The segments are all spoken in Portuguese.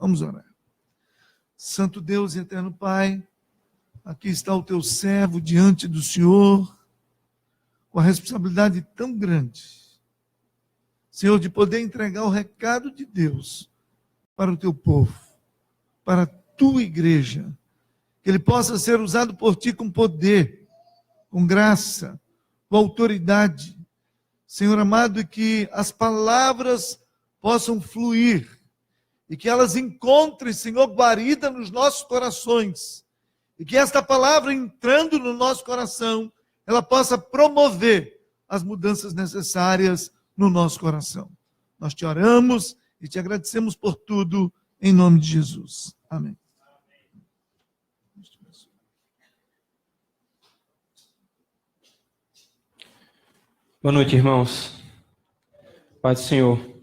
Vamos orar. Santo Deus e eterno Pai, aqui está o teu servo diante do Senhor, com a responsabilidade tão grande, Senhor, de poder entregar o recado de Deus para o teu povo, para a tua igreja, que ele possa ser usado por ti com poder, com graça, com autoridade, Senhor amado, e que as palavras possam fluir, e que elas encontrem, Senhor, guarida nos nossos corações, e que esta palavra entrando no nosso coração, ela possa promover as mudanças necessárias no nosso coração. Nós te oramos e te agradecemos por tudo, em nome de Jesus. Amém. Boa noite, irmãos. Paz do Senhor.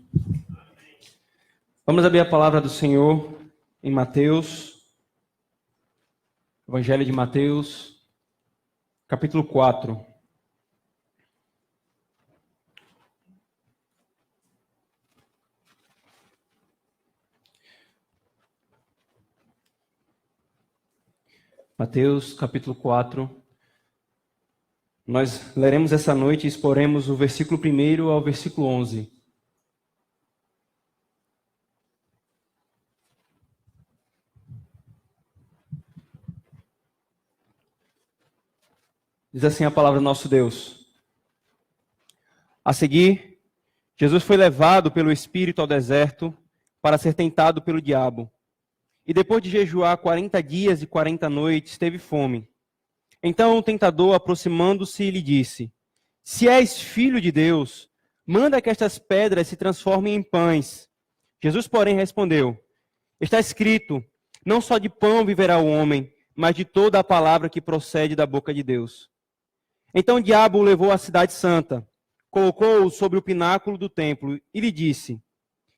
Vamos abrir a palavra do Senhor em Mateus, Evangelho de Mateus, capítulo 4. Mateus, capítulo 4. Nós leremos essa noite e exporemos o versículo 1 ao versículo 11. Diz assim a palavra do nosso Deus. A seguir, Jesus foi levado pelo Espírito ao deserto para ser tentado pelo diabo. E depois de jejuar 40 dias e 40 noites, teve fome. Então o tentador, aproximando-se, lhe disse: Se és filho de Deus, manda que estas pedras se transformem em pães. Jesus, porém, respondeu: Está escrito, não só de pão viverá o homem, mas de toda a palavra que procede da boca de Deus. Então o diabo o levou à cidade santa, colocou-o sobre o pináculo do templo e lhe disse: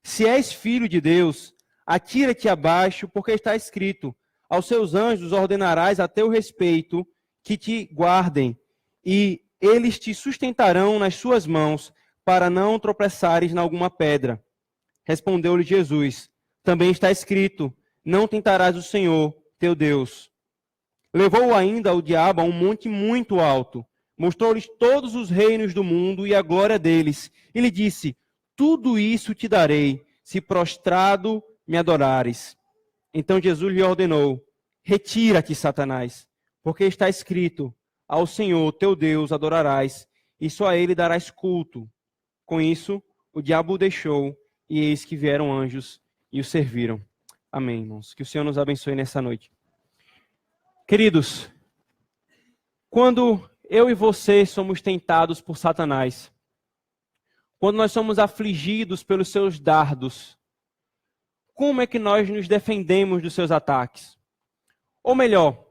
Se és filho de Deus, atira-te abaixo, porque está escrito: Aos seus anjos ordenarás a teu respeito que te guardem, e eles te sustentarão nas suas mãos, para não tropeçares em alguma pedra. Respondeu-lhe Jesus: Também está escrito: Não tentarás o Senhor, teu Deus. Levou-o ainda o diabo a um monte muito alto, mostrou-lhes todos os reinos do mundo e a glória deles, e lhe disse: Tudo isso te darei, se prostrado me adorares. Então Jesus lhe ordenou: Retira-te, Satanás, porque está escrito: Ao Senhor teu Deus adorarás, e só a ele darás culto. Com isso, o diabo o deixou, e eis que vieram anjos e o serviram. Amém, irmãos. Que o Senhor nos abençoe nessa noite. Queridos, quando eu e você somos tentados por Satanás, quando nós somos afligidos pelos seus dardos, como é que nós nos defendemos dos seus ataques? Ou melhor,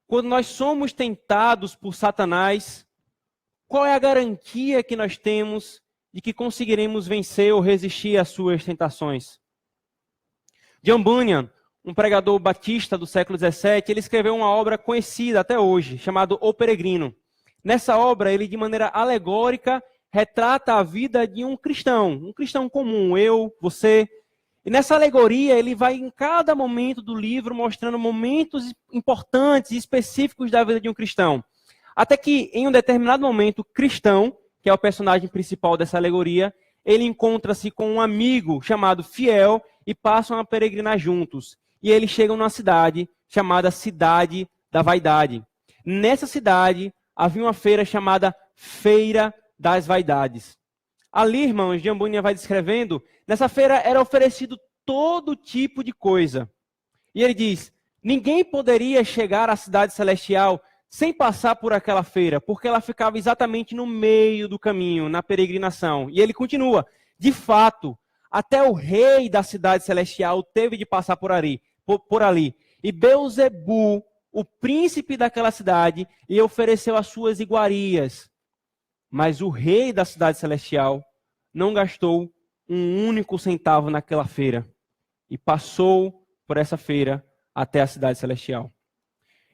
quando nós somos tentados por Satanás, qual é a garantia que nós temos de que conseguiremos vencer ou resistir às suas tentações? John Bunyan, um pregador batista do século XVII, ele escreveu uma obra conhecida até hoje, chamada O Peregrino. Nessa obra, ele de maneira alegórica retrata a vida de um cristão comum, eu, você. E nessa alegoria, ele vai em cada momento do livro mostrando momentos importantes e específicos da vida de um cristão. Até que, em um determinado momento, o cristão, que é o personagem principal dessa alegoria, ele encontra-se com um amigo chamado Fiel e passam a peregrinar juntos. E eles chegam numa cidade chamada Cidade da Vaidade. Nessa cidade, havia uma feira chamada Feira das Vaidades. Ali, irmãos, John Bunyan vai descrevendo, nessa feira era oferecido todo tipo de coisa. E ele diz, ninguém poderia chegar à cidade celestial sem passar por aquela feira, porque ela ficava exatamente no meio do caminho, na peregrinação. E ele continua, de fato, até o rei da cidade celestial teve de passar por ali. E Beelzebu, o príncipe daquela cidade, lhe ofereceu as suas iguarias. Mas o rei da cidade celestial não gastou um único centavo naquela feira e passou por essa feira até a cidade celestial.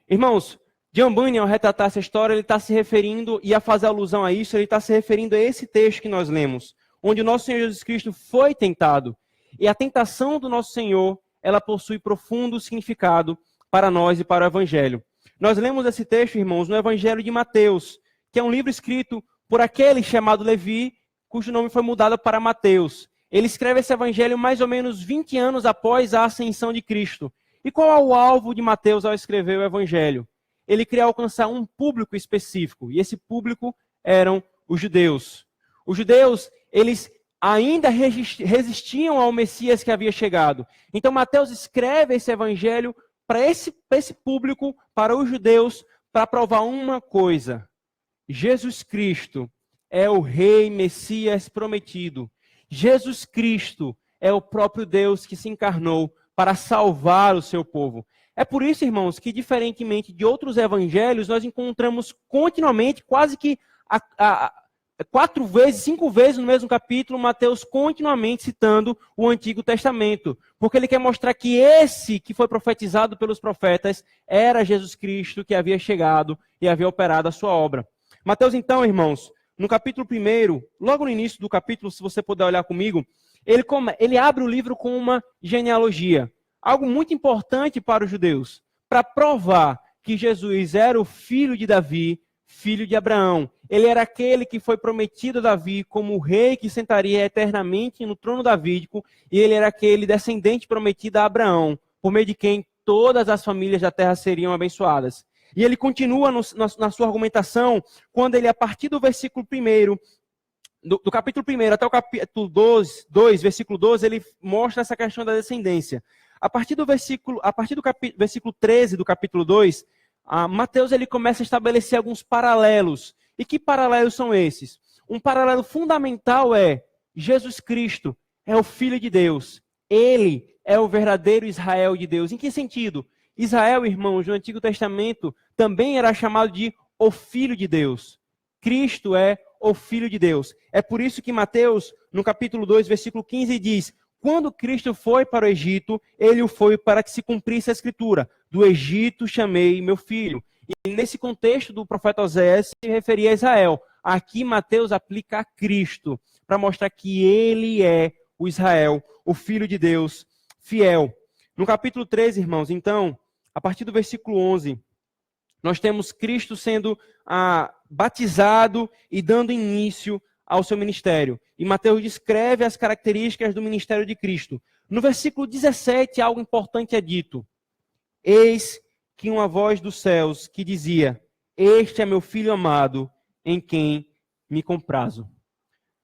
Irmãos, John Bunyan, ao retratar essa história, ele está se referindo, e a fazer alusão a isso, ele está se referindo a esse texto que nós lemos, onde o nosso Senhor Jesus Cristo foi tentado. E a tentação do nosso Senhor, ela possui profundo significado para nós e para o Evangelho. Nós lemos esse texto, irmãos, no Evangelho de Mateus, que é um livro escrito por aquele chamado Levi, cujo nome foi mudado para Mateus. Ele escreve esse Evangelho mais ou menos 20 anos após a ascensão de Cristo. E qual é o alvo de Mateus ao escrever o Evangelho? Ele queria alcançar um público específico, e esse público eram os judeus. Os judeus, eles ainda resistiam ao Messias que havia chegado. Então Mateus escreve esse Evangelho para esse público, para os judeus, para provar uma coisa: Jesus Cristo é o Rei Messias prometido. Jesus Cristo é o próprio Deus que se encarnou para salvar o seu povo. É por isso, irmãos, que diferentemente de outros evangelhos, nós encontramos continuamente, quase que 4 vezes, 5 vezes no mesmo capítulo, Mateus continuamente citando o Antigo Testamento, porque ele quer mostrar que esse que foi profetizado pelos profetas era Jesus Cristo que havia chegado e havia operado a sua obra. Mateus, então, irmãos, no capítulo 1, logo no início do capítulo, se você puder olhar comigo, ele abre o livro com uma genealogia, algo muito importante para os judeus, para provar que Jesus era o filho de Davi, filho de Abraão. Ele era aquele que foi prometido a Davi como o rei que sentaria eternamente no trono davídico, e ele era aquele descendente prometido a Abraão, por meio de quem todas as famílias da terra seriam abençoadas. E ele continua na sua argumentação, quando ele, a partir do versículo 1, do capítulo 1 até o capítulo 2, versículo 12, ele mostra essa questão da descendência. A partir do versículo 13 do capítulo 2, Mateus ele começa a estabelecer alguns paralelos. E que paralelos são esses? Um paralelo fundamental é: Jesus Cristo é o Filho de Deus. Ele é o verdadeiro Israel de Deus. Em que sentido? Israel, irmãos, no Antigo Testamento também era chamado de o Filho de Deus. Cristo é o Filho de Deus. É por isso que Mateus, no capítulo 2, versículo 15, diz: quando Cristo foi para o Egito, ele o foi para que se cumprisse a Escritura. Do Egito chamei meu filho. E nesse contexto do profeta Oséias se referia a Israel. Aqui Mateus aplica a Cristo, para mostrar que ele é o Israel, o Filho de Deus, fiel. No capítulo 13, irmãos, então, a partir do versículo 11, nós temos Cristo sendo batizado e dando início ao seu ministério. E Mateus descreve as características do ministério de Cristo. No versículo 17, algo importante é dito: eis que uma voz dos céus que dizia: este é meu filho amado, em quem me comprazo.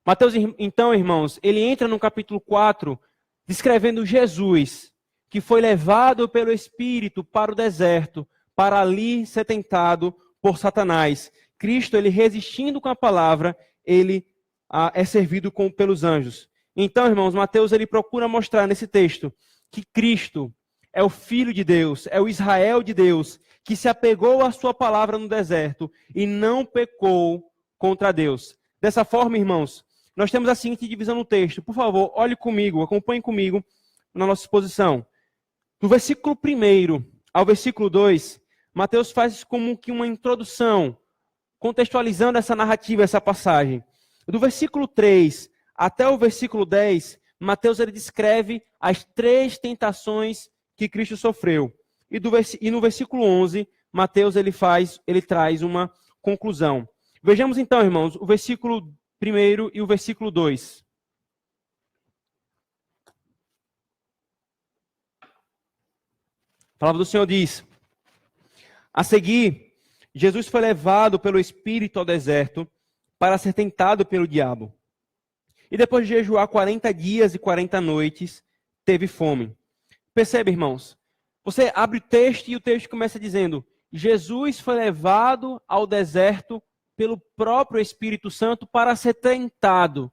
Mateus, então, irmãos, ele entra no capítulo 4, descrevendo Jesus, que foi levado pelo Espírito para o deserto, para ali ser tentado por Satanás. Cristo, ele resistindo com a palavra, ele é servido pelos anjos. Então, irmãos, Mateus ele procura mostrar nesse texto que Cristo é o Filho de Deus, é o Israel de Deus, que se apegou à sua palavra no deserto e não pecou contra Deus. Dessa forma, irmãos, nós temos a seguinte divisão no texto. Por favor, olhe comigo, acompanhe comigo na nossa exposição. Do versículo 1 ao versículo 2, Mateus faz como que uma introdução, contextualizando essa narrativa, essa passagem. Do versículo 3 até o versículo 10, Mateus ele descreve as 3 tentações que Cristo sofreu. E no versículo 11, Mateus ele traz uma conclusão. Vejamos então, irmãos, o versículo 1 e o versículo 2. A palavra do Senhor diz: a seguir, Jesus foi levado pelo Espírito ao deserto para ser tentado pelo diabo. E depois de jejuar 40 dias e 40 noites, teve fome. Percebe, irmãos? Você abre o texto e o texto começa dizendo: Jesus foi levado ao deserto pelo próprio Espírito Santo para ser tentado.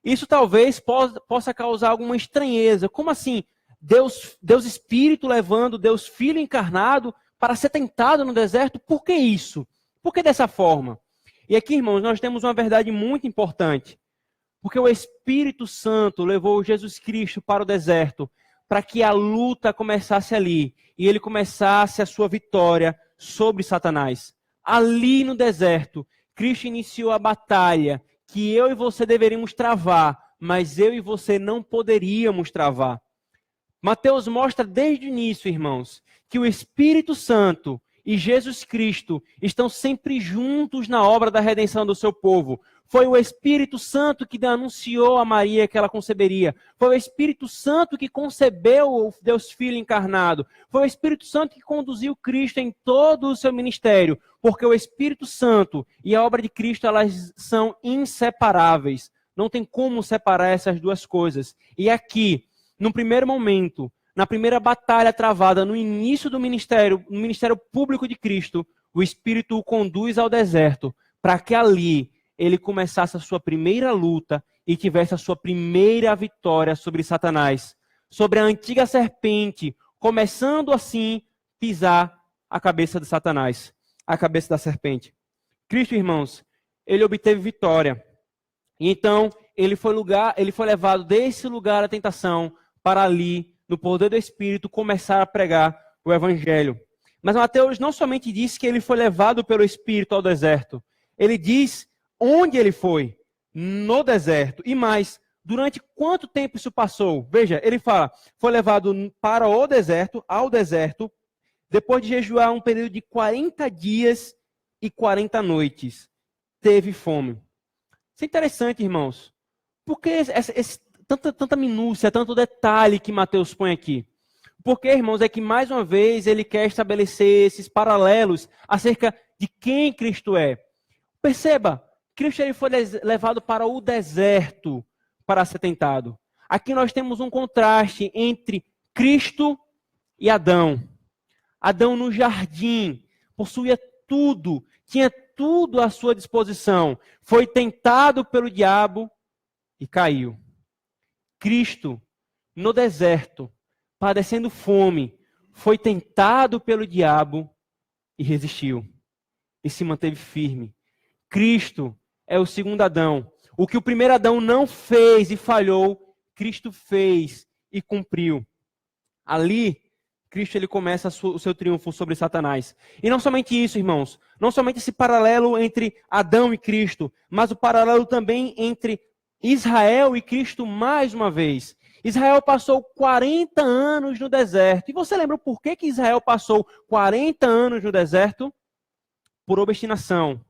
Isso talvez possa causar alguma estranheza. Como assim? Deus Espírito levando Deus Filho encarnado para ser tentado no deserto? Por que isso? Por que dessa forma? E aqui, irmãos, nós temos uma verdade muito importante. Porque o Espírito Santo levou Jesus Cristo para o deserto para que a luta começasse ali e ele começasse a sua vitória sobre Satanás. Ali no deserto, Cristo iniciou a batalha que eu e você deveríamos travar, mas eu e você não poderíamos travar. Mateus mostra desde o início, irmãos, que o Espírito Santo e Jesus Cristo estão sempre juntos na obra da redenção do seu povo. Foi o Espírito Santo que anunciou a Maria que ela conceberia. Foi o Espírito Santo que concebeu o Deus Filho encarnado. Foi o Espírito Santo que conduziu Cristo em todo o seu ministério. Porque o Espírito Santo e a obra de Cristo, elas são inseparáveis. Não tem como separar essas duas coisas. E aqui, no primeiro momento, na primeira batalha travada no início do ministério, no ministério público de Cristo, o Espírito o conduz ao deserto para que ali ele começasse a sua primeira luta e tivesse a sua primeira vitória sobre Satanás, sobre a antiga serpente, começando assim pisar a cabeça de Satanás, a cabeça da serpente. Cristo, irmãos, ele obteve vitória. E então, ele foi levado desse lugar da tentação para ali, no poder do Espírito, começar a pregar o Evangelho. Mas Mateus não somente diz que ele foi levado pelo Espírito ao deserto, ele diz onde ele foi, no deserto. E mais, durante quanto tempo isso passou? Veja, ele fala, foi levado para o deserto, ao deserto, depois de jejuar um período de 40 dias e 40 noites. Teve fome. Isso é interessante, irmãos. Por que tanta minúcia, tanto detalhe que Mateus põe aqui? Porque, irmãos, é que mais uma vez ele quer estabelecer esses paralelos acerca de quem Cristo é. Perceba, Cristo ele foi levado para o deserto para ser tentado. Aqui nós temos um contraste entre Cristo e Adão. Adão no jardim possuía tudo, tinha tudo à sua disposição. Foi tentado pelo diabo e caiu. Cristo, no deserto, padecendo fome, foi tentado pelo diabo e resistiu. E se manteve firme. Cristo é o segundo Adão. O que o primeiro Adão não fez e falhou, Cristo fez e cumpriu. Ali, Cristo ele começa o seu triunfo sobre Satanás. E não somente isso, irmãos. Não somente esse paralelo entre Adão e Cristo, mas o paralelo também entre Israel e Cristo mais uma vez. Israel passou 40 anos no deserto. E você lembra por que Israel passou 40 anos no deserto? Por obstinação,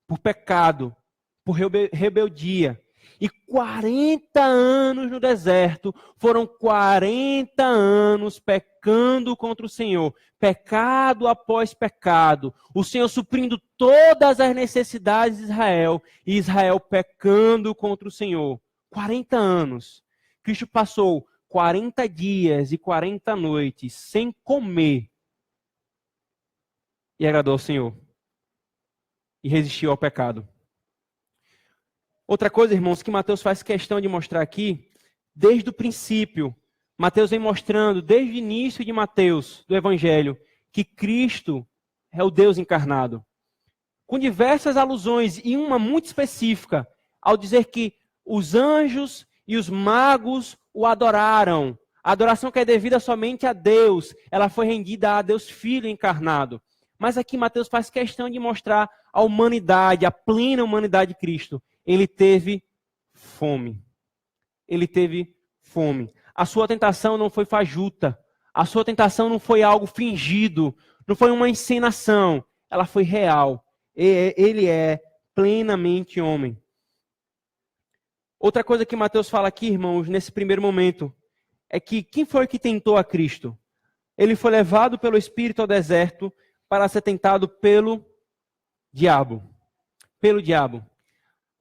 por pecado, por rebeldia. E 40 anos no deserto foram 40 anos pecando contra o Senhor. Pecado após pecado. O Senhor suprindo todas as necessidades de Israel. E Israel pecando contra o Senhor. 40 anos. Cristo passou 40 dias e 40 noites sem comer. E agradou ao Senhor. E resistiu ao pecado. Outra coisa, irmãos, que Mateus faz questão de mostrar aqui, desde o princípio, Mateus vem mostrando, desde o início de Mateus, do Evangelho, que Cristo é o Deus encarnado. Com diversas alusões, e uma muito específica, ao dizer que os anjos e os magos o adoraram. A adoração que é devida somente a Deus, ela foi rendida a Deus Filho encarnado. Mas aqui Mateus faz questão de mostrar a humanidade, a plena humanidade de Cristo. Ele teve fome. Ele teve fome. A sua tentação não foi fajuta. A sua tentação não foi algo fingido. Não foi uma encenação. Ela foi real. Ele é plenamente homem. Outra coisa que Mateus fala aqui, irmãos, nesse primeiro momento, é que quem foi que tentou a Cristo? Ele foi levado pelo Espírito ao deserto para ser tentado pelo diabo. Pelo diabo.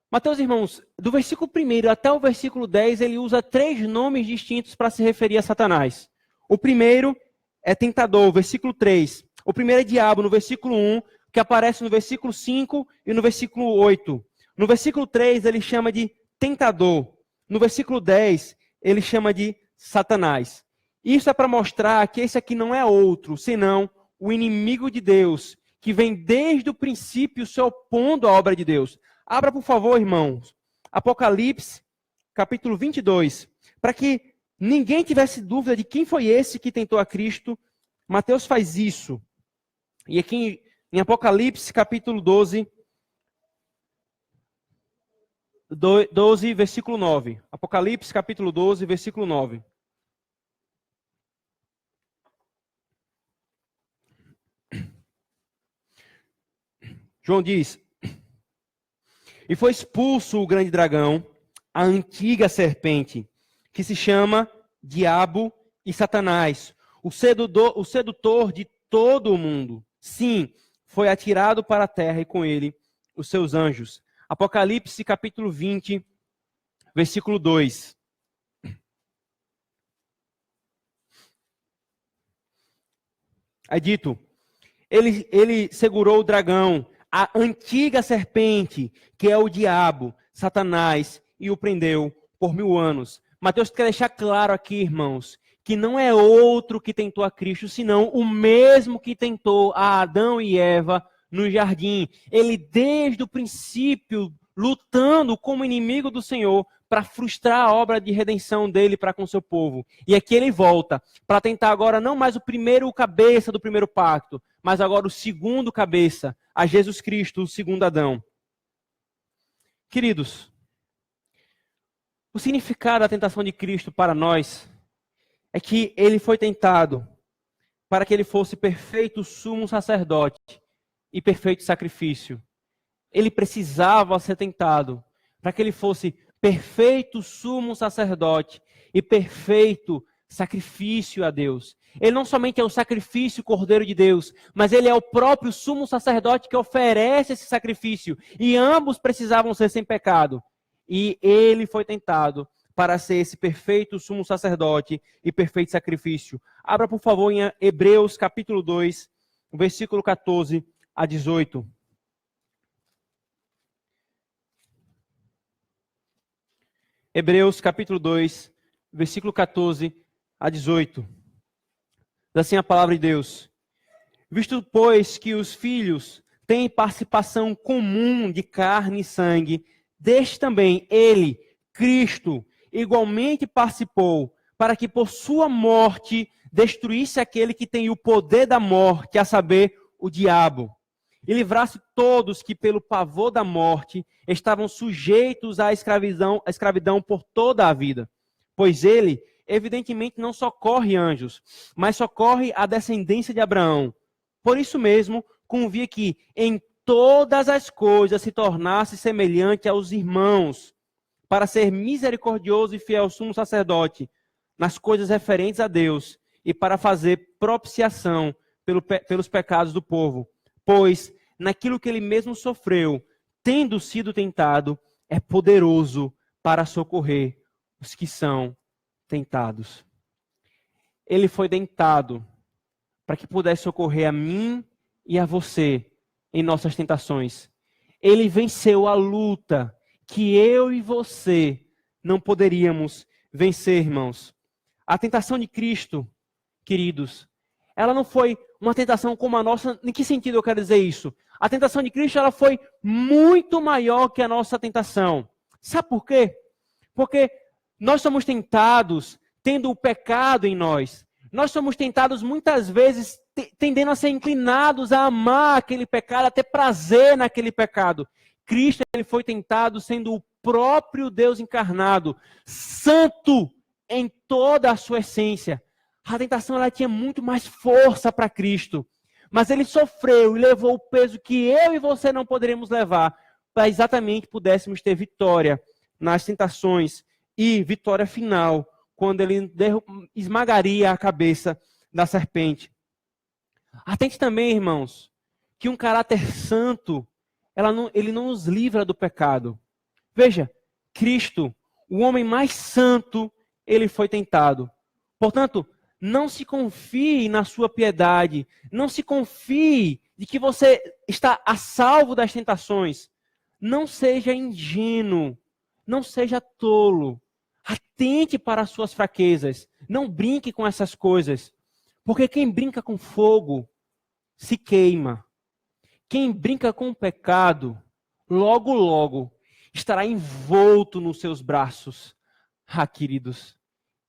Mateus, irmãos, do versículo 1 até o versículo 10, ele usa 3 nomes distintos para se referir a Satanás. O primeiro é tentador, versículo 3. O primeiro é diabo, no versículo 1, que aparece no versículo 5 e no versículo 8. No versículo 3, ele chama de tentador. No versículo 10, ele chama de Satanás. Isso é para mostrar que esse aqui não é outro, senão o inimigo de Deus, que vem desde o princípio se opondo à obra de Deus. Abra, por favor, irmãos, Apocalipse, capítulo 22, para que ninguém tivesse dúvida de quem foi esse que tentou a Cristo. Mateus faz isso. E aqui em Apocalipse, capítulo 12, versículo 9. Apocalipse, capítulo 12, versículo 9. João diz: e foi expulso o grande dragão, a antiga serpente, que se chama Diabo e Satanás, o sedutor de todo o mundo. Sim, foi atirado para a terra e com ele os seus anjos. Apocalipse capítulo 20, versículo 2. É dito: ele segurou o dragão, a antiga serpente, que é o diabo, Satanás, e o prendeu por 1000 anos. Mateus quer deixar claro aqui, irmãos, que não é outro que tentou a Cristo, senão o mesmo que tentou a Adão e Eva no jardim. Ele, desde o princípio, lutando como inimigo do Senhor, para frustrar a obra de redenção dele para com seu povo. E aqui ele volta para tentar agora não mais o cabeça do primeiro pacto, mas agora o segundo cabeça, a Jesus Cristo, o segundo Adão. Queridos, o significado da tentação de Cristo para nós é que ele foi tentado para que ele fosse perfeito sumo sacerdote e perfeito sacrifício. Ele precisava ser tentado para que ele fosse perfeito sumo sacerdote e perfeito sacrifício a Deus. Ele não somente é o sacrifício Cordeiro de Deus, mas ele é o próprio sumo sacerdote que oferece esse sacrifício. E ambos precisavam ser sem pecado. E ele foi tentado para ser esse perfeito sumo sacerdote e perfeito sacrifício. Abra, por favor, em Hebreus capítulo 2, versículo 14 a 18. Hebreus capítulo 2, versículo 14 a 18. Diz assim a palavra de Deus: visto, pois, que os filhos têm participação comum de carne e sangue, deste também ele, Cristo, igualmente participou, para que por sua morte destruísse aquele que tem o poder da morte, a saber, o diabo, e livrasse todos que, pelo pavor da morte, estavam sujeitos à escravidão por toda a vida. Pois ele, evidentemente, não socorre anjos, mas socorre a descendência de Abraão. Por isso mesmo, convia que em todas as coisas se tornasse semelhante aos irmãos, para ser misericordioso e fiel sumo sacerdote nas coisas referentes a Deus e para fazer propiciação pelos pecados do povo. Pois naquilo que ele mesmo sofreu, tendo sido tentado, é poderoso para socorrer os que são tentados. Ele foi tentado para que pudesse socorrer a mim e a você em nossas tentações. Ele venceu a luta que eu e você não poderíamos vencer, irmãos. A tentação de Cristo, queridos, ela não foi uma tentação como a nossa. Em que sentido eu quero dizer isso? A tentação de Cristo, ela foi muito maior que a nossa tentação. Sabe por quê? Porque nós somos tentados tendo o pecado em nós. Nós somos tentados muitas vezes tendendo a ser inclinados a amar aquele pecado, a ter prazer naquele pecado. Cristo, ele foi tentado sendo o próprio Deus encarnado, santo em toda a sua essência. A tentação, ela tinha muito mais força para Cristo. Mas ele sofreu e levou o peso que eu e você não poderíamos levar, para exatamente pudéssemos ter vitória nas tentações e vitória final, quando ele esmagaria a cabeça da serpente. Atente também, irmãos, que um caráter santo, ele não nos livra do pecado. Veja, Cristo, o homem mais santo, ele foi tentado. Portanto, não se confie na sua piedade, não se confie de que você está a salvo das tentações. Não seja ingênuo, não seja tolo. Atente para as suas fraquezas, não brinque com essas coisas. Porque quem brinca com fogo se queima. Quem brinca com o pecado, logo, logo, estará envolto nos seus braços. Queridos,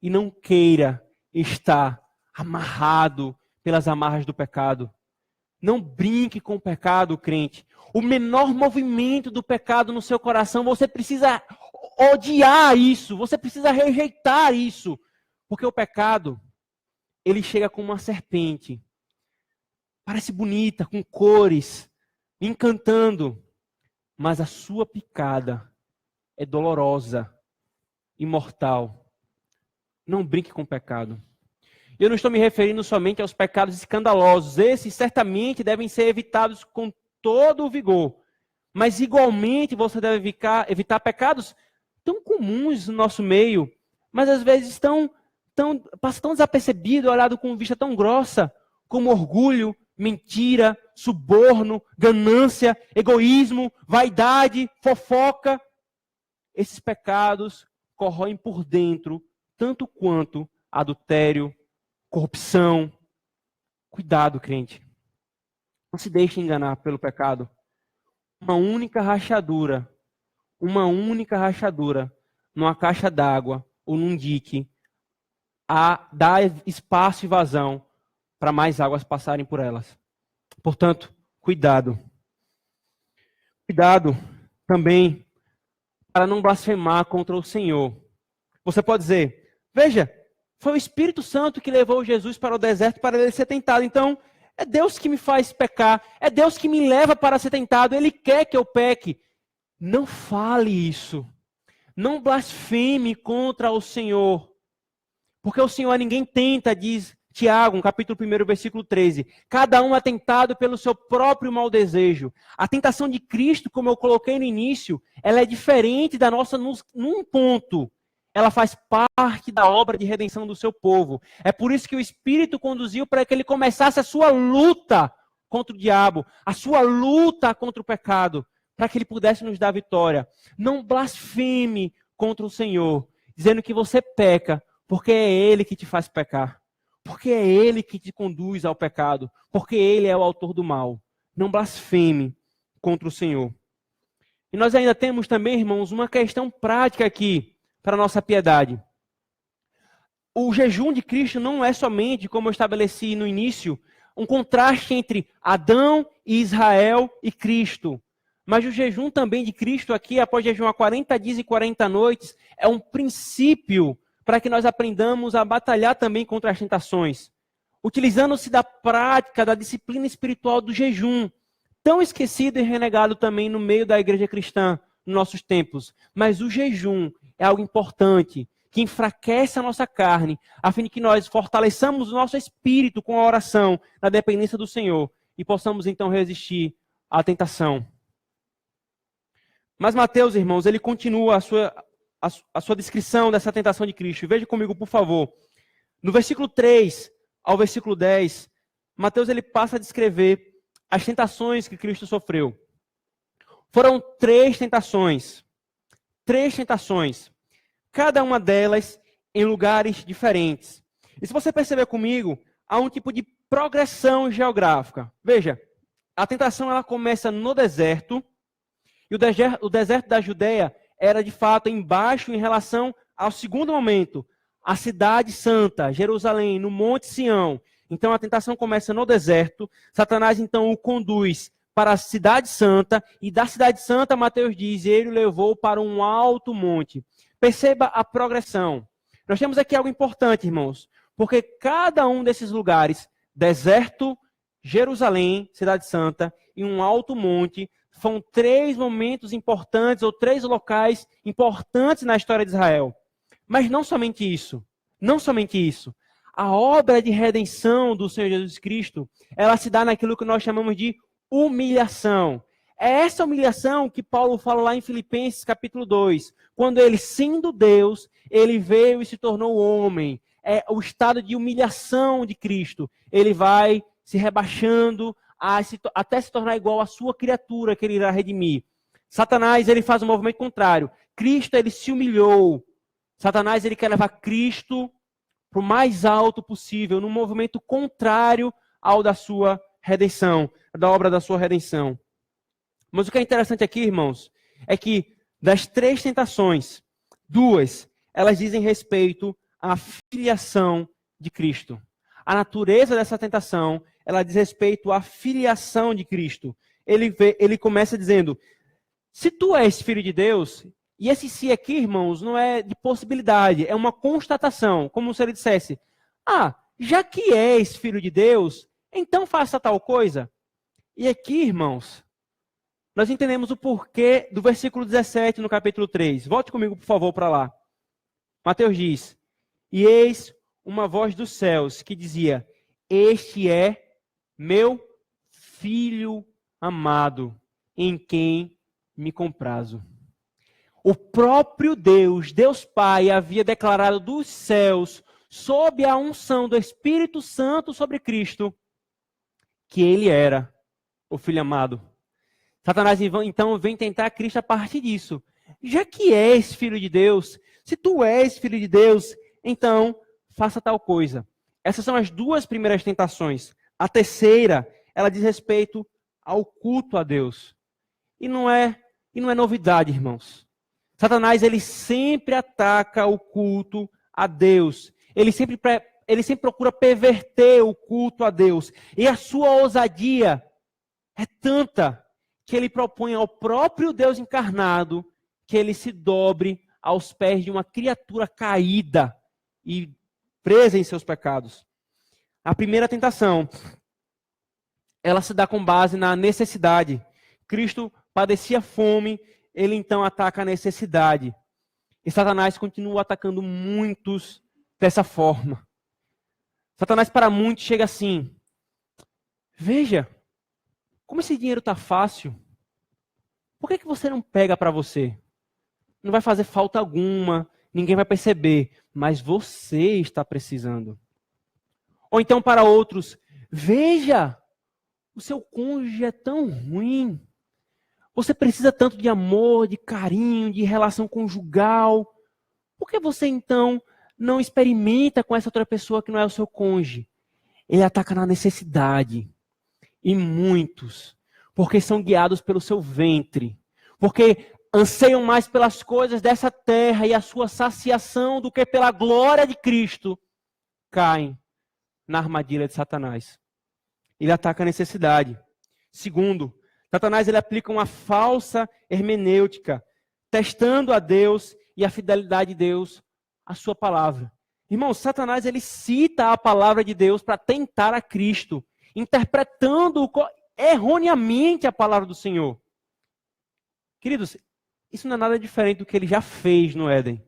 e não queira estar amarrado pelas amarras do pecado. Não brinque com o pecado, crente. O menor movimento do pecado no seu coração, você precisa odiar isso, você precisa rejeitar isso. Porque o pecado, ele chega como uma serpente. Parece bonita, com cores, encantando, mas a sua picada é dolorosa e mortal. Não brinque com o pecado. Eu não estou me referindo somente aos pecados escandalosos. Esses certamente devem ser evitados com todo o vigor. Mas igualmente você deve evitar pecados tão comuns no nosso meio, mas às vezes passa tão desapercebido, olhado com vista tão grossa, como orgulho, mentira, suborno, ganância, egoísmo, vaidade, fofoca. Esses pecados corroem por dentro, tanto quanto adultério, corrupção. Cuidado, crente. Não se deixe enganar pelo pecado. Uma única rachadura numa caixa d'água ou num dique dá espaço e vazão para mais águas passarem por elas. Portanto, cuidado. Cuidado também para não blasfemar contra o Senhor. Você pode dizer, veja, foi o Espírito Santo que levou Jesus para o deserto para ele ser tentado. Então, é Deus que me faz pecar. É Deus que me leva para ser tentado. Ele quer que eu peque. Não fale isso. Não blasfeme contra o Senhor. Porque o Senhor a ninguém tenta, diz Tiago, no capítulo 1, versículo 13. Cada um é tentado pelo seu próprio mau desejo. A tentação de Cristo, como eu coloquei no início, ela é diferente da nossa num ponto. Ela faz parte da obra de redenção do seu povo. É por isso que o Espírito conduziu para que ele começasse a sua luta contra o diabo, a sua luta contra o pecado, para que ele pudesse nos dar vitória. Não blasfeme contra o Senhor, dizendo que você peca, porque é Ele que te faz pecar. Porque é Ele que te conduz ao pecado. Porque Ele é o autor do mal. Não blasfeme contra o Senhor. E nós ainda temos também, irmãos, uma questão prática aqui para a nossa piedade. O jejum de Cristo não é somente, como eu estabeleci no início, um contraste entre Adão e Israel e Cristo. Mas o jejum também de Cristo aqui, após jejuar 40 dias e 40 noites, é um princípio para que nós aprendamos a batalhar também contra as tentações. Utilizando-se da prática, da disciplina espiritual do jejum, tão esquecido e renegado também no meio da igreja cristã, nos nossos tempos. Mas o jejum é algo importante, que enfraquece a nossa carne, a fim de que nós fortaleçamos o nosso espírito com a oração, na dependência do Senhor, e possamos então resistir à tentação. Mas Mateus, irmãos, ele continua a sua descrição dessa tentação de Cristo. Veja comigo, por favor. No versículo 3 ao versículo 10, Mateus ele passa a descrever as tentações que Cristo sofreu. Foram 3 tentações. 3 tentações. Cada uma delas em lugares diferentes. E se você perceber comigo, há um tipo de progressão geográfica. Veja, a tentação ela começa no deserto, e o deserto da Judeia era de fato embaixo em relação ao segundo momento, a cidade santa, Jerusalém, no Monte Sião. Então a tentação começa no deserto, Satanás então o conduz para a cidade santa, e da cidade santa, Mateus diz, ele o levou para um alto monte. Perceba a progressão. Nós temos aqui algo importante, irmãos, porque cada um desses lugares, deserto, Jerusalém, cidade santa, e um alto monte, são 3 momentos importantes, ou 3 locais importantes na história de Israel. Mas não somente isso. Não somente isso. A obra de redenção do Senhor Jesus Cristo, ela se dá naquilo que nós chamamos de humilhação. É essa humilhação que Paulo fala lá em Filipenses capítulo 2. Quando ele, sendo Deus, ele veio e se tornou homem. É o estado de humilhação de Cristo. Ele vai se rebaixando até se tornar igual à sua criatura que ele irá redimir. Satanás, ele faz um movimento contrário. Cristo, ele se humilhou. Satanás, ele quer levar Cristo para o mais alto possível, num movimento contrário ao da sua redenção, da obra da sua redenção. Mas o que é interessante aqui, irmãos, é que das 3 tentações, 2, elas dizem respeito à filiação de Cristo. A natureza dessa tentação, ela diz respeito à filiação de Cristo. Ele começa dizendo, se tu és filho de Deus, e esse se aqui, irmãos, não é de possibilidade, é uma constatação, como se ele dissesse, já que és filho de Deus, então faça tal coisa. E aqui, irmãos, nós entendemos o porquê do versículo 17 no capítulo 3. Volte comigo, por favor, para lá. Mateus diz: e eis uma voz dos céus que dizia: este é meu filho amado, em quem me comprazo. O próprio Deus, Deus Pai, havia declarado dos céus, sob a unção do Espírito Santo sobre Cristo, que ele era o Filho amado. Satanás então vem tentar Cristo a partir disso. Já que és Filho de Deus, se tu és Filho de Deus, então faça tal coisa. Essas são as duas primeiras tentações. A terceira, ela diz respeito ao culto a Deus. E não é novidade, irmãos. Satanás, ele sempre ataca o culto a Deus. Ele sempre procura perverter o culto a Deus. E a sua ousadia é tanta que ele propõe ao próprio Deus encarnado que ele se dobre aos pés de uma criatura caída e presa em seus pecados. A primeira tentação, ela se dá com base na necessidade. Cristo padecia fome, ele então ataca a necessidade. E Satanás continua atacando muitos dessa forma. Satanás para muitos chega assim: veja, como esse dinheiro está fácil, por que você não pega para você? Não vai fazer falta alguma, ninguém vai perceber, mas você está precisando. Ou então para outros: veja, o seu cônjuge é tão ruim, você precisa tanto de amor, de carinho, de relação conjugal, por que você então não experimenta com essa outra pessoa que não é o seu cônjuge? Ele ataca na necessidade. E muitos, porque são guiados pelo seu ventre, porque anseiam mais pelas coisas dessa terra e a sua saciação do que pela glória de Cristo, caem na armadilha de Satanás. Ele ataca a necessidade. Segundo, Satanás ele aplica uma falsa hermenêutica, testando a Deus e a fidelidade de Deus à sua palavra. Irmãos, Satanás ele cita a palavra de Deus para tentar a Cristo, interpretando erroneamente a palavra do Senhor. Queridos, isso não é nada diferente do que ele já fez no Éden.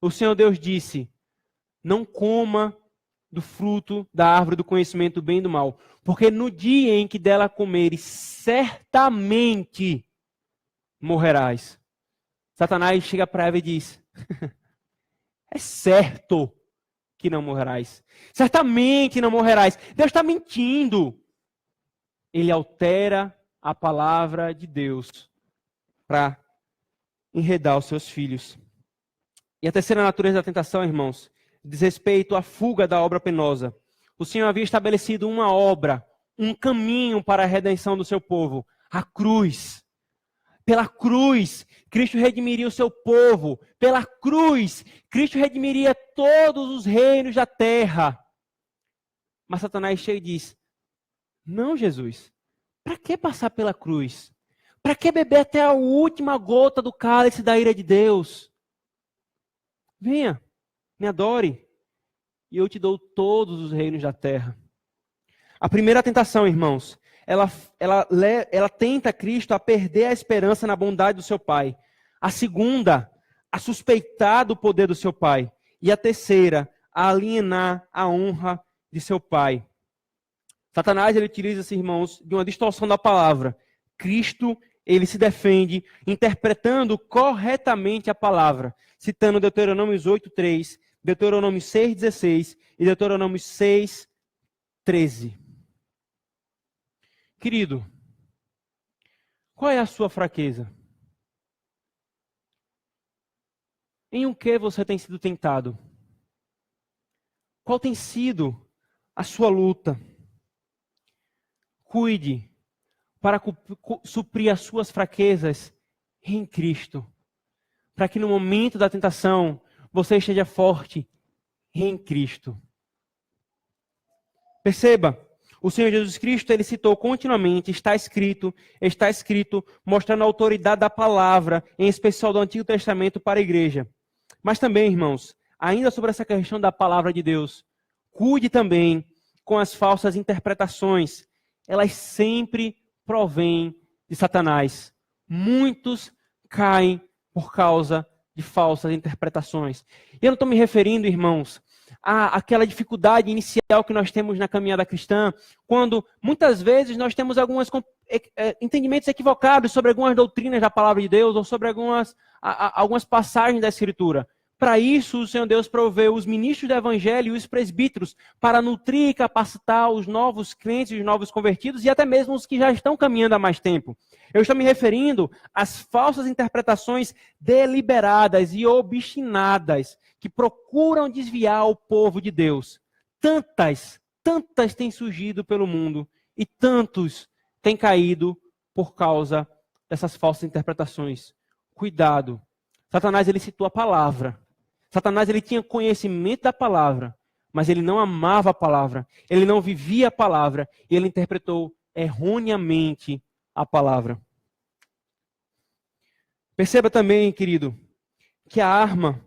O Senhor Deus disse: não coma do fruto da árvore do conhecimento do bem e do mal, porque no dia em que dela comeres, certamente morrerás. Satanás chega para Eva e diz: é certo que não morrerás. Certamente não morrerás. Deus está mentindo. Ele altera a palavra de Deus para enredar os seus filhos. E a terceira natureza da tentação, irmãos, diz respeito à fuga da obra penosa. O Senhor havia estabelecido uma obra, um caminho para a redenção do seu povo, a cruz. Pela cruz, Cristo redimiria o seu povo. Pela cruz, Cristo redimiria todos os reinos da terra. Mas Satanás chega e diz: não, Jesus, para que passar pela cruz? Para que beber até a última gota do cálice da ira de Deus? Venha, me adore, e eu te dou todos os reinos da terra. A primeira tentação, irmãos, ela tenta Cristo a perder a esperança na bondade do seu Pai. A segunda, a suspeitar do poder do seu Pai. E a terceira, a alienar a honra de seu Pai. Satanás, ele utiliza-se, irmãos, de uma distorção da palavra. Cristo, ele se defende interpretando corretamente a palavra, citando Deuteronômio 8:3, Deuteronômio 6:16 e Deuteronômio 6:13. Querido, qual é a sua fraqueza? Em o que você tem sido tentado? Qual tem sido a sua luta? Cuide para suprir as suas fraquezas em Cristo, para que no momento da tentação você esteja forte em Cristo. Perceba, o Senhor Jesus Cristo, ele citou continuamente, está escrito, mostrando a autoridade da palavra, em especial do Antigo Testamento para a igreja. Mas também, irmãos, ainda sobre essa questão da palavra de Deus, cuide também com as falsas interpretações. Elas sempre provêm de Satanás. Muitos caem por causa de falsas interpretações. E eu não estou me referindo, irmãos, àquela dificuldade inicial que nós temos na caminhada cristã, quando muitas vezes nós temos alguns entendimentos equivocados sobre algumas doutrinas da palavra de Deus ou sobre algumas passagens da Escritura. Para isso, o Senhor Deus proveu os ministros do Evangelho e os presbíteros para nutrir e capacitar os novos crentes, os novos convertidos e até mesmo os que já estão caminhando há mais tempo. Eu estou me referindo às falsas interpretações deliberadas e obstinadas que procuram desviar o povo de Deus. Tantas têm surgido pelo mundo e tantos têm caído por causa dessas falsas interpretações. Cuidado. Satanás, ele citou a palavra. Satanás, ele tinha conhecimento da palavra, mas ele não amava a palavra, ele não vivia a palavra, e ele interpretou erroneamente a palavra. Perceba também, querido, que a arma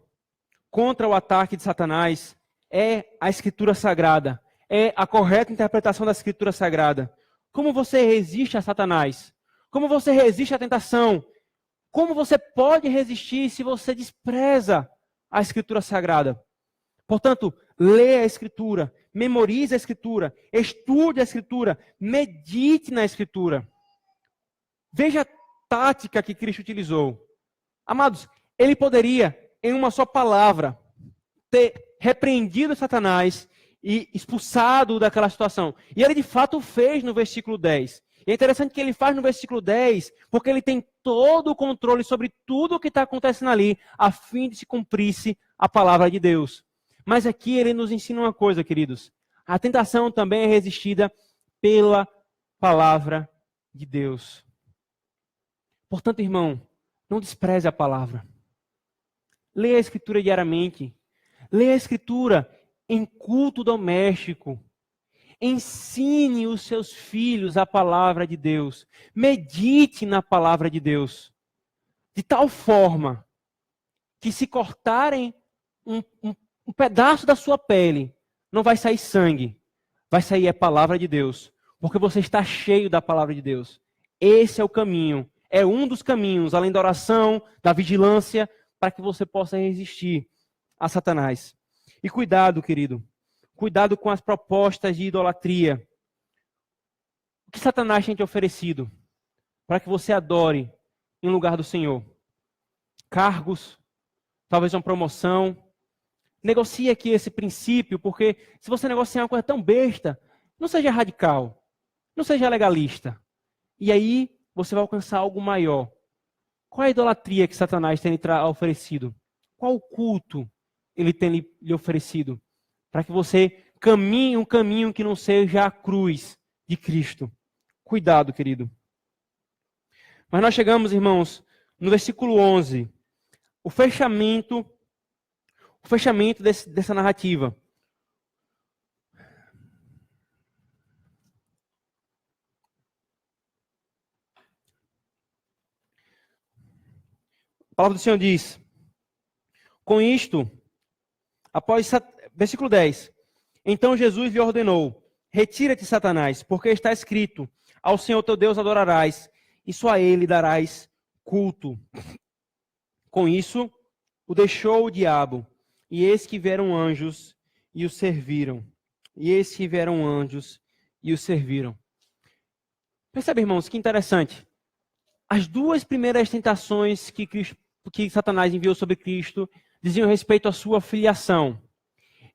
contra o ataque de Satanás é a Escritura Sagrada, é a correta interpretação da Escritura Sagrada. Como você resiste a Satanás? Como você resiste à tentação? Como você pode resistir se você despreza a Escritura Sagrada? Portanto, leia a Escritura, memorize a Escritura, estude a Escritura, medite na Escritura. Veja a tática que Cristo utilizou. Amados, ele poderia, em uma só palavra, ter repreendido Satanás e expulsado daquela situação. E ele de fato fez no versículo 10. E é interessante que ele faz no versículo 10, porque ele tem todo o controle sobre tudo o que está acontecendo ali, a fim de se cumprisse a palavra de Deus. Mas aqui ele nos ensina uma coisa, queridos. A tentação também é resistida pela palavra de Deus. Portanto, irmão, não despreze a palavra. Leia a Escritura diariamente. Leia a Escritura em culto doméstico. Ensine os seus filhos a palavra de Deus. Medite na palavra de Deus. De tal forma que se cortarem um pedaço da sua pele, não vai sair sangue. Vai sair a palavra de Deus. Porque você está cheio da palavra de Deus. Esse é o caminho. É um dos caminhos, além da oração, da vigilância, para que você possa resistir a Satanás. E cuidado, querido. Cuidado com as propostas de idolatria. O que Satanás tem te oferecido para que você adore em lugar do Senhor? Cargos, talvez uma promoção. Negocie aqui esse princípio, porque se você negociar uma coisa tão besta, não seja radical, não seja legalista. E aí você vai alcançar algo maior. Qual é a idolatria que Satanás tem lhe oferecido? Qual o culto ele tem lhe oferecido? Para que você caminhe um caminho que não seja a cruz de Cristo. Cuidado, querido. Mas nós chegamos, irmãos, no versículo 11. O fechamento dessa narrativa. A palavra do Senhor diz: com isto, versículo 10. Então Jesus lhe ordenou: retira-te, Satanás, porque está escrito: ao Senhor teu Deus adorarás, e só a ele darás culto. Com isso, o deixou o diabo, e eis que vieram anjos e o serviram. Percebe, irmãos, que interessante. As duas primeiras tentações que Satanás enviou sobre Cristo diziam respeito à sua filiação.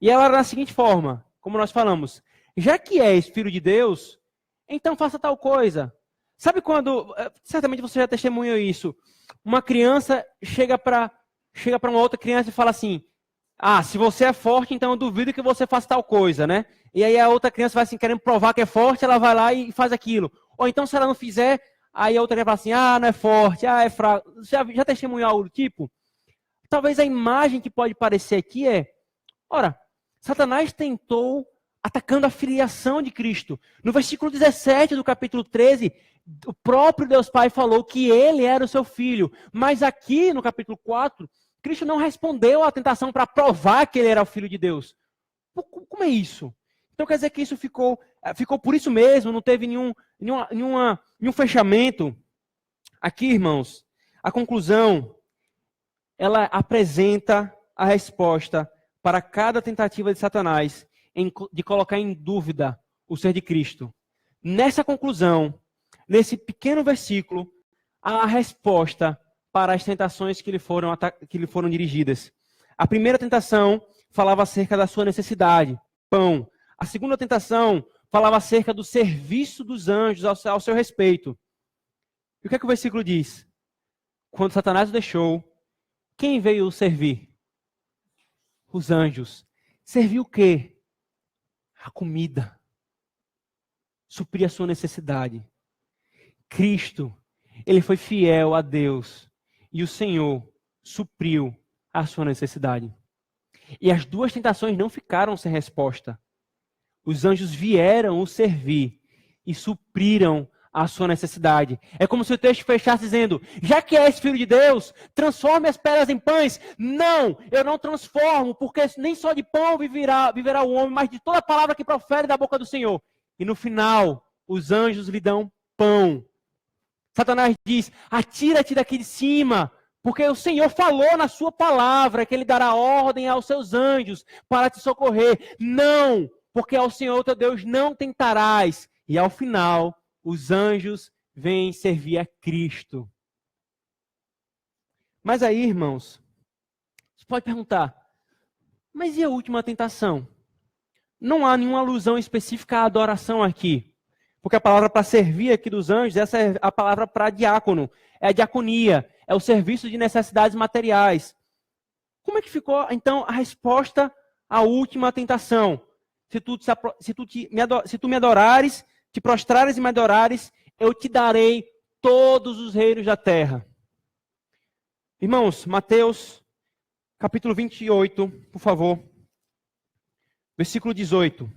E ela era da seguinte forma, como nós falamos: já que és filho de Deus, então faça tal coisa. Sabe quando, certamente você já testemunhou isso, uma criança chega para uma outra criança e fala assim: se você é forte, então eu duvido que você faça tal coisa, né? E aí a outra criança vai assim, querendo provar que é forte, ela vai lá e faz aquilo. Ou então, se ela não fizer, aí a outra criança fala assim: não é forte, é fraco. Já testemunhou algo do tipo? Talvez a imagem que pode parecer aqui é: ora, Satanás tentou atacando a filiação de Cristo. No versículo 17 do capítulo 13, o próprio Deus Pai falou que ele era o seu filho. Mas aqui no capítulo 4, Cristo não respondeu à tentação para provar que ele era o filho de Deus. Como é isso? Então quer dizer que isso ficou por isso mesmo, não teve nenhum fechamento. Aqui, irmãos, a conclusão, ela apresenta a resposta para cada tentativa de Satanás de colocar em dúvida o ser de Cristo. Nessa conclusão, nesse pequeno versículo, há a resposta para as tentações que lhe foram dirigidas. A primeira tentação falava acerca da sua necessidade, pão. A segunda tentação falava acerca do serviço dos anjos ao seu respeito. E o que é que o versículo diz? Quando Satanás o deixou, quem veio o servir? Os anjos. Servir o quê? A comida. Suprir a sua necessidade. Cristo, ele foi fiel a Deus e o Senhor supriu a sua necessidade. E as duas tentações não ficaram sem resposta. Os anjos vieram o servir e supriram a sua necessidade. É como se o texto fechasse dizendo, já que és filho de Deus, transforme as pedras em pães. Não, eu não transformo, porque nem só de pão viverá o homem, mas de toda palavra que profere da boca do Senhor. E no final, os anjos lhe dão pão. Satanás diz, atira-te daqui de cima, porque o Senhor falou na sua palavra que ele dará ordem aos seus anjos para te socorrer. Não, porque ao Senhor teu Deus não tentarás. E ao final, os anjos vêm servir a Cristo. Mas aí, irmãos, você pode perguntar, mas e a última tentação? Não há nenhuma alusão específica à adoração aqui. Porque a palavra para servir aqui dos anjos, essa é a palavra para diácono. É a diaconia, é o serviço de necessidades materiais. Como é que ficou, então, a resposta à última tentação? Se tu me adorares, te prostrares e me adorares, eu te darei todos os reinos da terra. Irmãos, Mateus, capítulo 28, por favor. Versículo 18.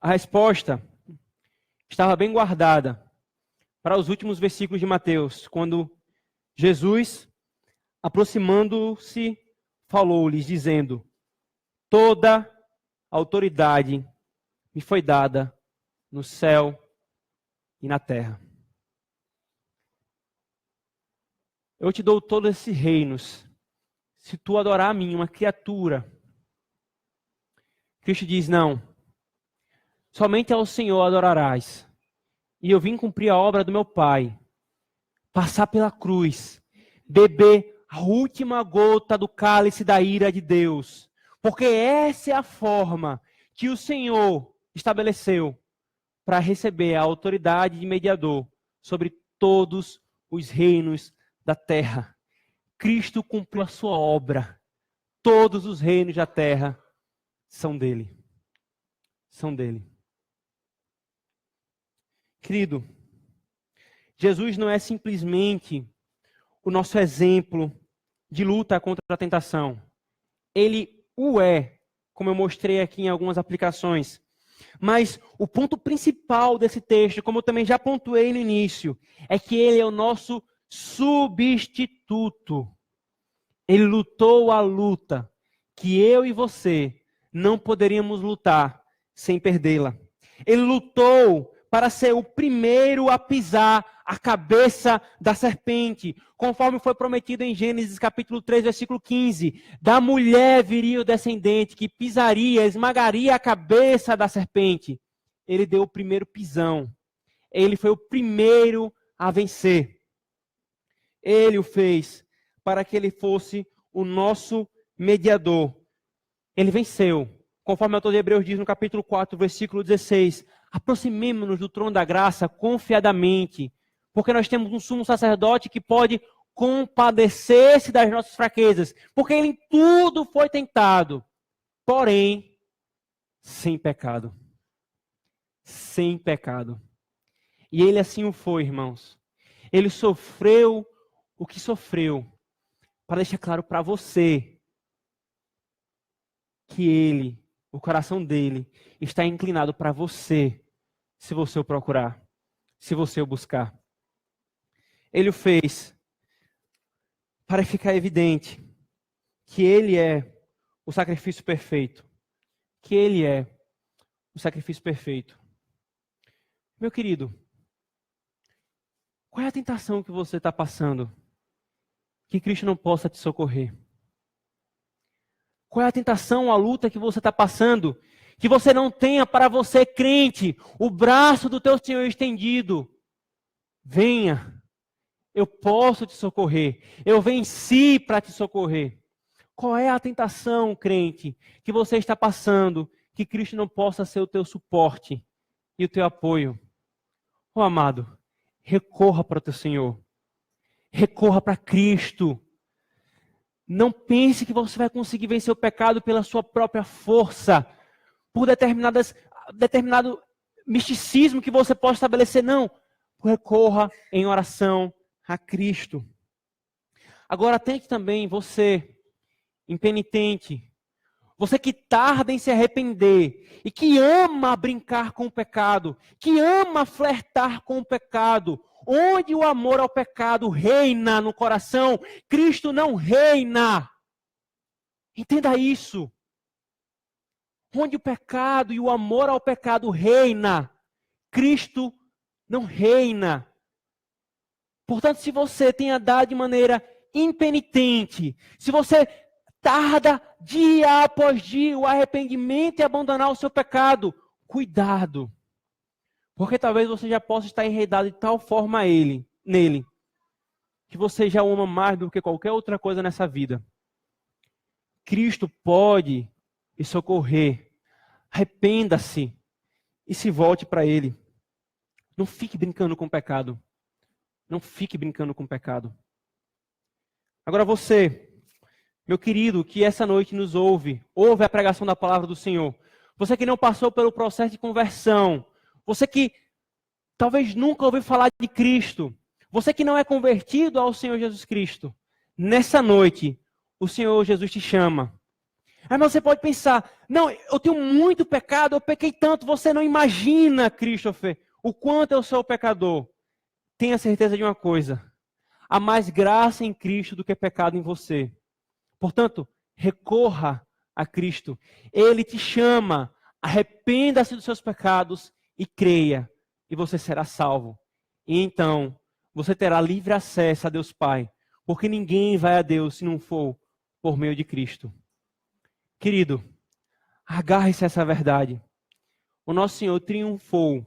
A resposta estava bem guardada para os últimos versículos de Mateus, quando Jesus, aproximando-se, falou-lhes, dizendo, toda autoridade me foi dada no céu e na terra. Eu te dou todos esses reinos, se tu adorar a mim, uma criatura. Cristo diz, não, somente ao Senhor adorarás. E eu vim cumprir a obra do meu Pai, passar pela cruz, beber a última gota do cálice da ira de Deus, porque essa é a forma que o Senhor estabeleceu para receber a autoridade de mediador sobre todos os reinos da terra. Cristo cumpriu a sua obra. Todos os reinos da terra são dele. São dele. Querido, Jesus não é simplesmente o nosso exemplo de luta contra a tentação. Ele o é, como eu mostrei aqui em algumas aplicações. Mas o ponto principal desse texto, como eu também já pontuei no início, é que ele é o nosso substituto. Ele lutou a luta que eu e você não poderíamos lutar sem perdê-la. Ele lutou para ser o primeiro a pisar a cabeça da serpente, conforme foi prometido em Gênesis capítulo 3, versículo 15. Da mulher viria o descendente que pisaria, esmagaria a cabeça da serpente. Ele deu o primeiro pisão. Ele foi o primeiro a vencer. Ele o fez para que ele fosse o nosso mediador. Ele venceu. Conforme o autor de Hebreus diz no capítulo 4, versículo 16. Aproximemo-nos do trono da graça confiadamente, porque nós temos um sumo sacerdote que pode compadecer-se das nossas fraquezas, porque ele em tudo foi tentado, porém, sem pecado. Sem pecado. E ele assim o foi, irmãos. Ele sofreu o que sofreu, para deixar claro para você que ele, o coração dele, está inclinado para você, se você o procurar, se você o buscar. Ele o fez para ficar evidente que ele é o sacrifício perfeito, que ele é o sacrifício perfeito. Meu querido, qual é a tentação que você está passando que Cristo não possa te socorrer? Qual é a tentação, a luta que você está passando que você não tenha para você, crente, o braço do teu Senhor estendido? Venha, eu posso te socorrer, eu venci para te socorrer. Qual é a tentação, crente, que você está passando que Cristo não possa ser o teu suporte e o teu apoio? Oh, amado, recorra para o teu Senhor. Recorra para Cristo. Não pense que você vai conseguir vencer o pecado pela sua própria força, por determinado misticismo que você pode estabelecer. Não. Recorra em oração a Cristo. Agora, tente também você, impenitente, você que tarda em se arrepender e que ama brincar com o pecado, que ama flertar com o pecado, onde o amor ao pecado reina no coração, Cristo não reina. Entenda isso. Onde o pecado e o amor ao pecado reina, Cristo não reina. Portanto, se você tem andado de maneira impenitente, se você tarda dia após dia o arrependimento e abandonar o seu pecado, cuidado. Porque talvez você já possa estar enredado de tal forma nele, que você já o ama mais do que qualquer outra coisa nessa vida. Cristo pode lhe socorrer. Arrependa-se e se volte para Ele. Não fique brincando com o pecado. Não fique brincando com o pecado. Agora você, meu querido, que essa noite nos ouve a pregação da palavra do Senhor. Você que não passou pelo processo de conversão. Você que talvez nunca ouviu falar de Cristo. Você que não é convertido ao Senhor Jesus Cristo. Nessa noite, o Senhor Jesus te chama. Aí você pode pensar, não, eu tenho muito pecado, eu pequei tanto. Você não imagina, Christopher, o quanto eu sou pecador. Tenha certeza de uma coisa. Há mais graça em Cristo do que pecado em você. Portanto, recorra a Cristo. Ele te chama, arrependa-se dos seus pecados e creia, e você será salvo. E então, você terá livre acesso a Deus Pai, porque ninguém vai a Deus se não for por meio de Cristo. Querido, agarre-se a essa verdade. O nosso Senhor triunfou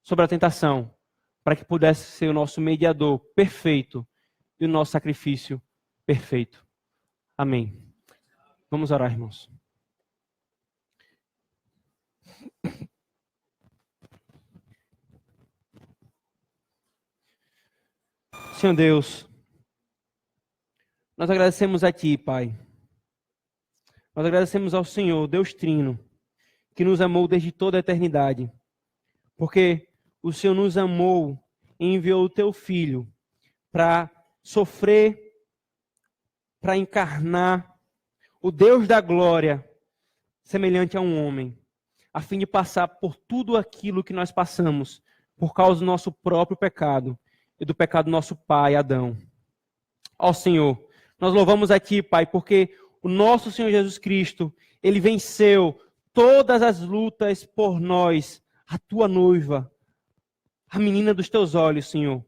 sobre a tentação, para que pudesse ser o nosso mediador perfeito e o nosso sacrifício perfeito. Amém. Vamos orar, irmãos. Senhor Deus, nós agradecemos a Ti, Pai. Nós agradecemos ao Senhor, Deus Trino, que nos amou desde toda a eternidade. Porque o Senhor nos amou e enviou o Teu Filho para sofrer, para encarnar o Deus da glória, semelhante a um homem, a fim de passar por tudo aquilo que nós passamos, por causa do nosso próprio pecado e do pecado do nosso pai, Adão. Ó Senhor, nós louvamos a Ti, Pai, porque o nosso Senhor Jesus Cristo, Ele venceu todas as lutas por nós, a Tua noiva, a menina dos Teus olhos, Senhor.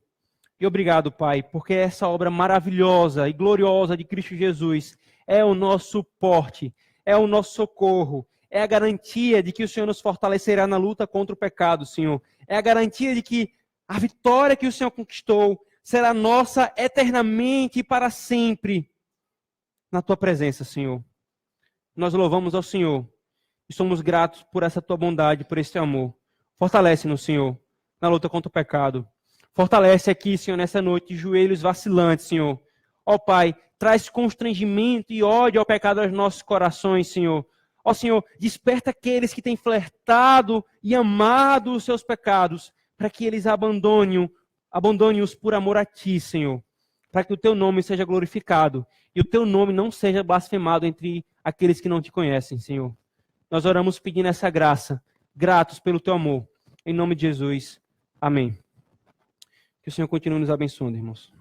E obrigado, Pai, porque essa obra maravilhosa e gloriosa de Cristo Jesus é o nosso suporte, é o nosso socorro, é a garantia de que o Senhor nos fortalecerá na luta contra o pecado, Senhor. É a garantia de que a vitória que o Senhor conquistou será nossa eternamente e para sempre na Tua presença, Senhor. Nós louvamos ao Senhor e somos gratos por essa Tua bondade, por esse Teu amor. Fortalece-nos, Senhor, na luta contra o pecado. Fortalece aqui, Senhor, nessa noite, joelhos vacilantes, Senhor. Ó Pai, traz constrangimento e ódio ao pecado aos nossos corações, Senhor. Ó Senhor, desperta aqueles que têm flertado e amado os seus pecados, para que eles abandone-os por amor a Ti, Senhor. Para que o Teu nome seja glorificado e o Teu nome não seja blasfemado entre aqueles que não Te conhecem, Senhor. Nós oramos pedindo essa graça, gratos pelo Teu amor. Em nome de Jesus. Amém. Que o Senhor continue nos abençoando, irmãos.